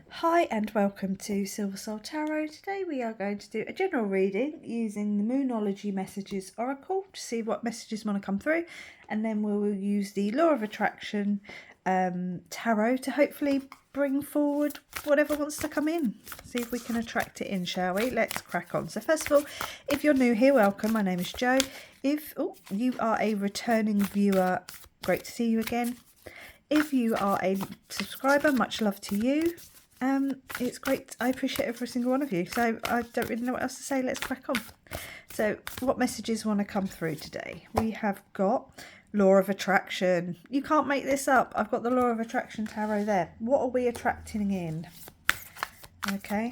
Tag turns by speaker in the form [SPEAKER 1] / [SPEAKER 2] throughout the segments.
[SPEAKER 1] Hi and welcome to Silver Soul Tarot. Today we are going to do a general reading using the Moonology Messages Oracle to see what messages want to come through, and then we will use the Law of Attraction Tarot to hopefully bring forward whatever wants to come in. See if we can attract it in, shall we? Let's crack on. So first of all, if you're new here, welcome. My name is Jo. If you are a returning viewer, great to see you again. If you are a subscriber, much love to you. It's great. I appreciate every single one of you. So I don't really know what else to say. Let's crack on. So what messages want to come through today? We have got Law of Attraction. You can't make this up. I've got the Law of Attraction tarot there. What are we attracting in? Okay.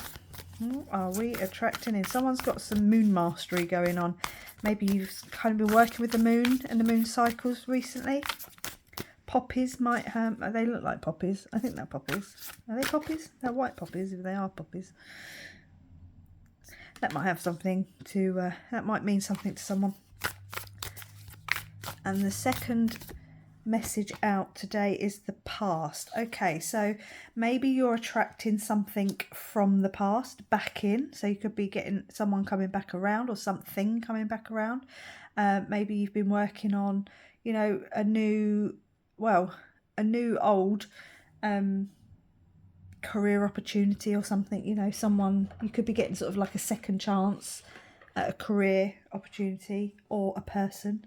[SPEAKER 1] What are we attracting in? Someone's got some moon mastery going on. Maybe you've kind of been working with the moon and the moon cycles recently. Poppies might have, they look like poppies. I think they're poppies. Are they poppies? They're white poppies if they are poppies. That might have something to, that might mean something to someone. And the second message out today is the past. Okay, so maybe you're attracting something from the past back in. So you could be getting someone coming back around or something coming back around. Maybe you've been working on, a new old career opportunity or something, someone, you could be getting sort of like a second chance at a career opportunity or a person.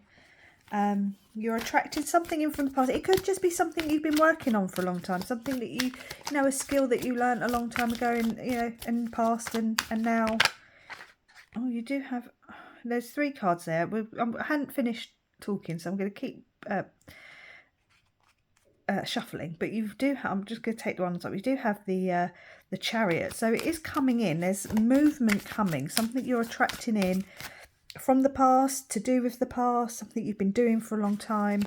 [SPEAKER 1] You're attracting something in from the past. It could just be something you've been working on for a long time, something that you a skill that you learned a long time ago in the past, and now, you do have, there's 3 cards there. I hadn't finished talking, so I'm going to keep shuffling, but you do have, I'm just going to take the one on top. You do have the Chariot, so it is coming in. There's movement coming, something you're attracting in from the past, to do with the past, something you've been doing for a long time.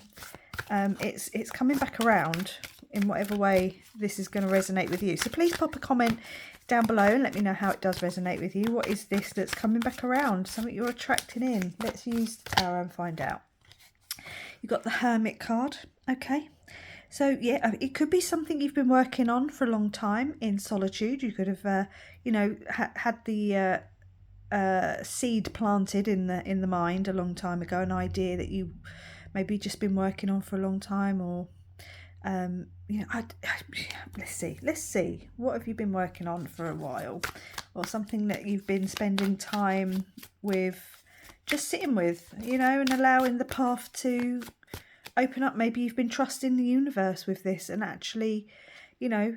[SPEAKER 1] It's coming back around in whatever way this is going to resonate with you. So please pop a comment down below and let me know how it does resonate with you. What is this that's coming back around? Something you're attracting in. Let's use the tarot and find out. You've got the Hermit card. Okay. So, yeah, it could be something you've been working on for a long time in solitude. You could have, had the seed planted in the mind a long time ago, an idea that you maybe just been working on for a long time, or, let's see. What have you been working on for a while? Or something that you've been spending time with, just sitting with, and allowing the path to open up. Maybe you've been trusting the universe with this, and actually, you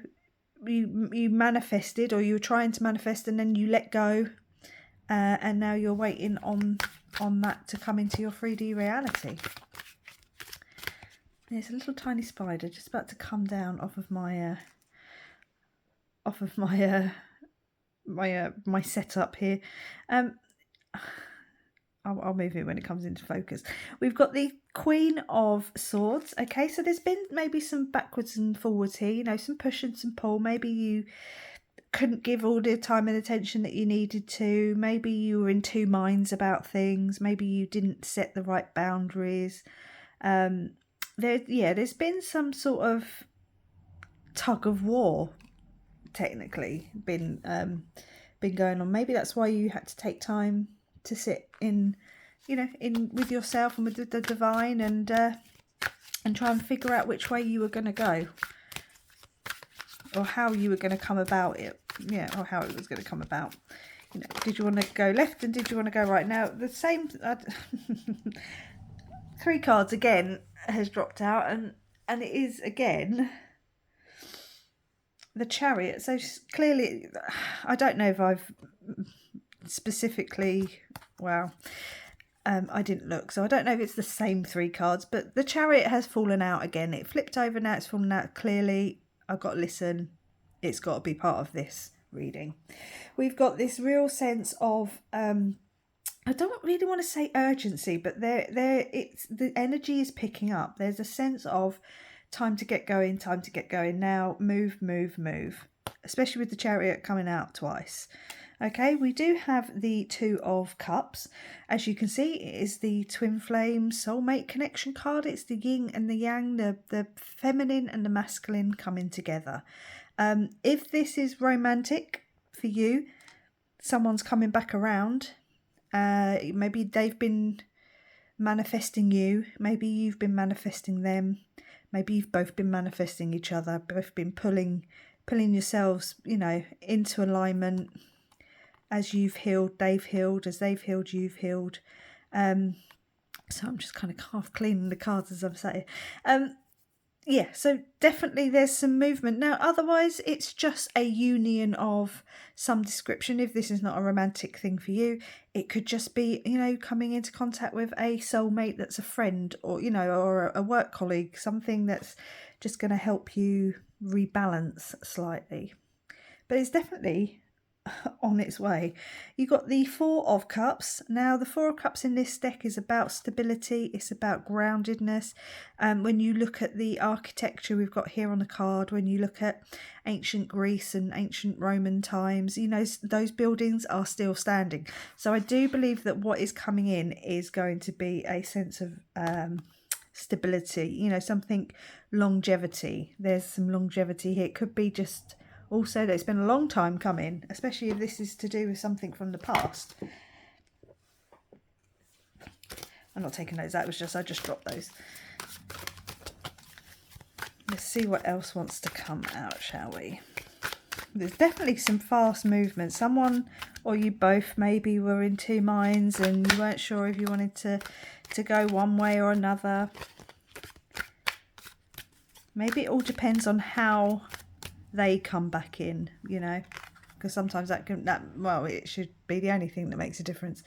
[SPEAKER 1] manifested, or you were trying to manifest, and then you let go, and now you're waiting on that to come into your 3D reality. There's a little tiny spider just about to come down off of my my setup here. I'll move it when it comes into focus. We've got the Queen of Swords. Okay, so there's been maybe some backwards and forwards here, some push and some pull. Maybe you couldn't give all the time and attention that you needed to. Maybe you were in 2 minds about things. Maybe you didn't set the right boundaries. There's been some sort of tug of war, technically, been going on. Maybe that's why you had to take time to sit in with yourself and with the divine, and try and figure out which way you were going to go, or how you were going to come about it, or how it was going to come about. Did you want to go left, and did you want to go right? Now the same 3 cards again has dropped out, and it is again the Chariot. So clearly, I don't know if I've specifically, I didn't look, so I don't know if it's the same 3 cards, but the Chariot has fallen out again. It flipped over, now it's fallen out. Clearly, I've got to listen. It's got to be part of this reading. We've got this real sense of, I don't really want to say urgency, but it's the energy is picking up. There's a sense of time to get going, now, move, especially with the Chariot coming out twice. Okay, we do have the 2 of Cups. As you can see, it is the Twin Flame Soulmate Connection card. It's the yin and the yang, the feminine and the masculine coming together. If this is romantic for you, someone's coming back around. Maybe they've been manifesting you. Maybe you've been manifesting them. Maybe you've both been manifesting each other. Both been pulling yourselves, into alignment. As you've healed, they've healed. As they've healed, you've healed. So I'm just kind of half cleaning the cards as I'm sat here. Yeah, so definitely there's some movement. Now, otherwise, it's just a union of some description. If this is not a romantic thing for you, it could just be, coming into contact with a soulmate that's a friend, or, or a work colleague, something that's just going to help you rebalance slightly. But it's definitely on its way. You got the Four of Cups. Now, the Four of Cups in this deck is about stability. It's about groundedness. When you look at the architecture we've got here on the card, when you look at ancient Greece and ancient Roman times, those buildings are still standing. So I do believe that what is coming in is going to be a sense of stability, something longevity. There's some longevity here. It could be just also that it's been a long time coming, especially if this is to do with something from the past. I'm not taking those, I just dropped those. Let's see what else wants to come out, shall we? There's definitely some fast movement. Someone, or you both, maybe were in two minds and you weren't sure if you wanted to go one way or another. Maybe it all depends on how they come back in, because sometimes it should be the only thing that makes a difference,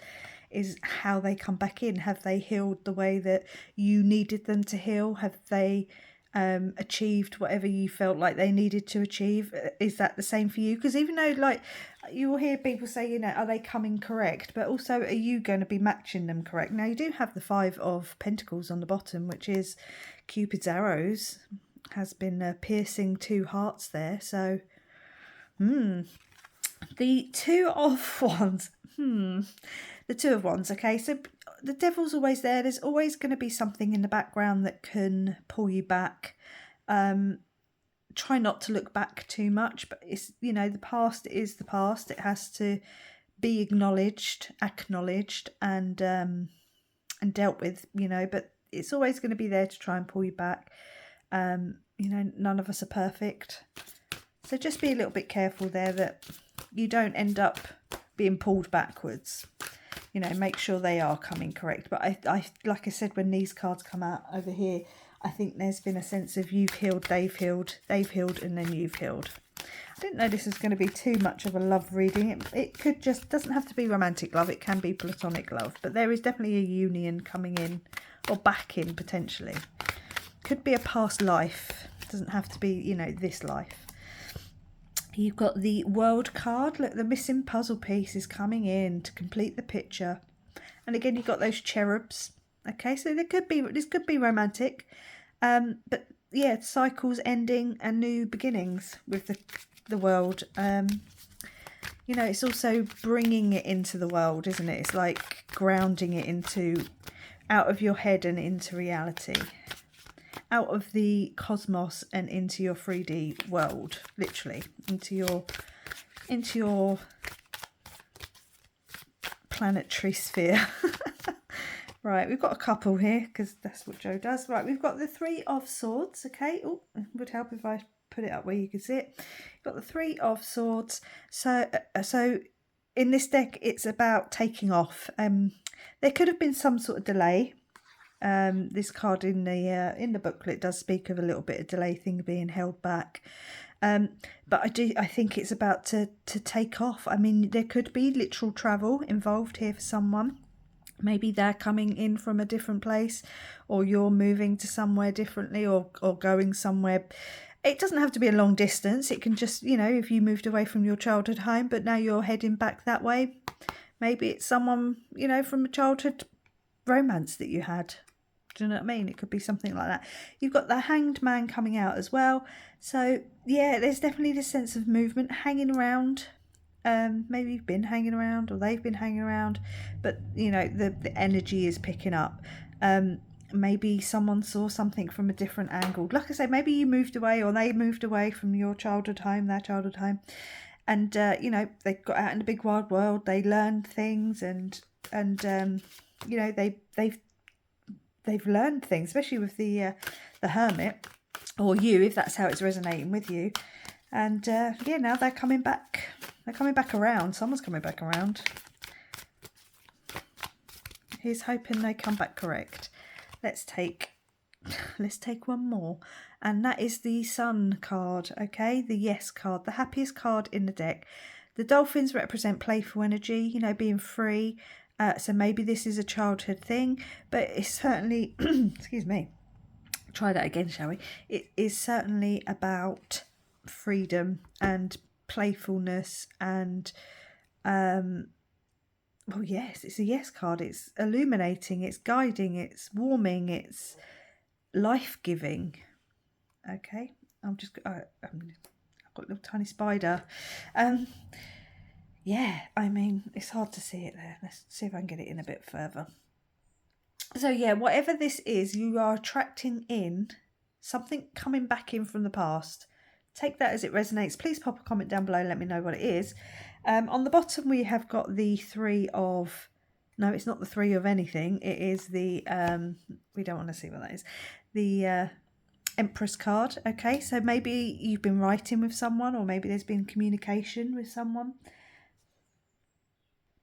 [SPEAKER 1] is how they come back in. Have they healed the way that you needed them to heal? Have they achieved whatever you felt like they needed to achieve? Is that the same for you? Because even though, you will hear people say, are they coming correct? But also, are you going to be matching them correct? Now, you do have the Five of Pentacles on the bottom, which is Cupid's arrows. Has been piercing two hearts there. So, the Two of Wands. The Two of Wands. Okay, so the Devil's always there. There's always going to be something in the background that can pull you back. Try not to look back too much, but it's, the past is the past. It has to be acknowledged, and dealt with. But it's always going to be there to try and pull you back. None of us are perfect. So just be a little bit careful there that you don't end up being pulled backwards. Make sure they are coming correct. But I like I said, when these cards come out over here, I think there's been a sense of you've healed, they've healed, and then you've healed. I didn't know this was going to be too much of a love reading. It could doesn't have to be romantic love. It can be platonic love. But there is definitely a union coming in, or back in potentially. Could be a past life. Doesn't have to be, this life. You've got the World card. Look, the missing puzzle piece is coming in to complete the picture. And again, you've got those cherubs. Okay, so this could be romantic. But yeah, cycles ending and new beginnings with the world. It's also bringing it into the world, isn't it? It's like grounding it out of your head and into reality. Out of the cosmos and into your 3D world, literally into your planetary sphere. Right, we've got a couple here because that's what Joe does. Right, we've got the Three of Swords. Okay, it would help if I put it up where you can see it. You've got the Three of Swords. So in this deck, it's about taking off. There could have been some sort of delay. This card in the booklet does speak of a little bit of delay, thing being held back. But I think it's about to take off. I mean, there could be literal travel involved here for someone. Maybe they're coming in from a different place, or you're moving to somewhere differently, or going somewhere. It doesn't have to be a long distance. It can just, if you moved away from your childhood home, but now you're heading back that way. Maybe it's someone, from a childhood romance that you had. Do you know what I mean? It could be something like that. You've got the Hanged Man coming out as well. So, yeah, there's definitely this sense of movement, hanging around. Maybe you've been hanging around, or they've been hanging around. But, the energy is picking up. maybe someone saw something from a different angle. Like I say, maybe you moved away or they moved away from your childhood home, their childhood home. And, you know, they got out in the big wide world. They learned things and you know, they've learned things, especially with the hermit, or you, if that's how it's resonating with you. And yeah, now they're coming back. They're coming back around. Someone's coming back around. Here's hoping they come back correct. Let's take one more, and that is the Sun card. Okay, the Yes card, the happiest card in the deck. The dolphins represent playful energy, you know, being free. So maybe this is a childhood thing, but it's certainly excuse me, try that again, shall we? It is certainly about freedom and playfulness and well, yes, it's a Yes card. It's illuminating, it's guiding, it's warming, it's life-giving. Okay, I've got a little tiny spider. Yeah, I mean, it's hard to see it there. Let's see if I can get it in a bit further. So yeah, whatever this is, you are attracting in something coming back in from the past. Take that as it resonates. Please pop a comment down below and let me know what it is. On the bottom we have got the three of... No, it's not the three of anything. It is the... we don't want to see what that is. The Empress card. Okay, so maybe you've been writing with someone, or maybe there's been communication with someone.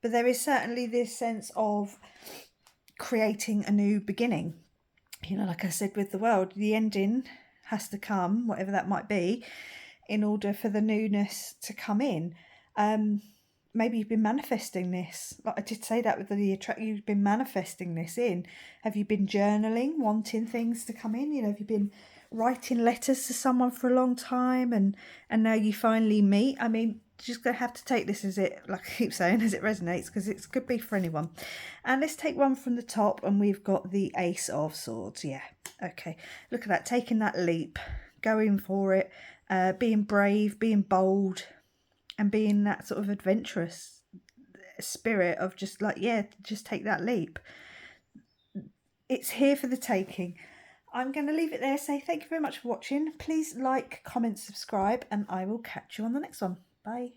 [SPEAKER 1] But there is certainly this sense of creating a new beginning. You know, like I said with the world, the ending has to come, whatever that might be, in order for the newness to come in. Maybe you've been manifesting this. Like I did say that with the attract, you've been manifesting this in. Have you been journaling, wanting things to come in? You know, have you been writing letters to someone for a long time and now you finally meet? I mean, you're just going to have to take this as it, like I keep saying, as it resonates, because it could be for anyone. And let's take one from the top, and we've got the Ace of Swords. Yeah, okay. Look at that, taking that leap, going for it, being brave, being bold, and being that sort of adventurous spirit of just like, yeah, just take that leap. It's here for the taking. I'm going to leave it there. Say thank you very much for watching. Please like, comment, subscribe, and I will catch you on the next one. Bye.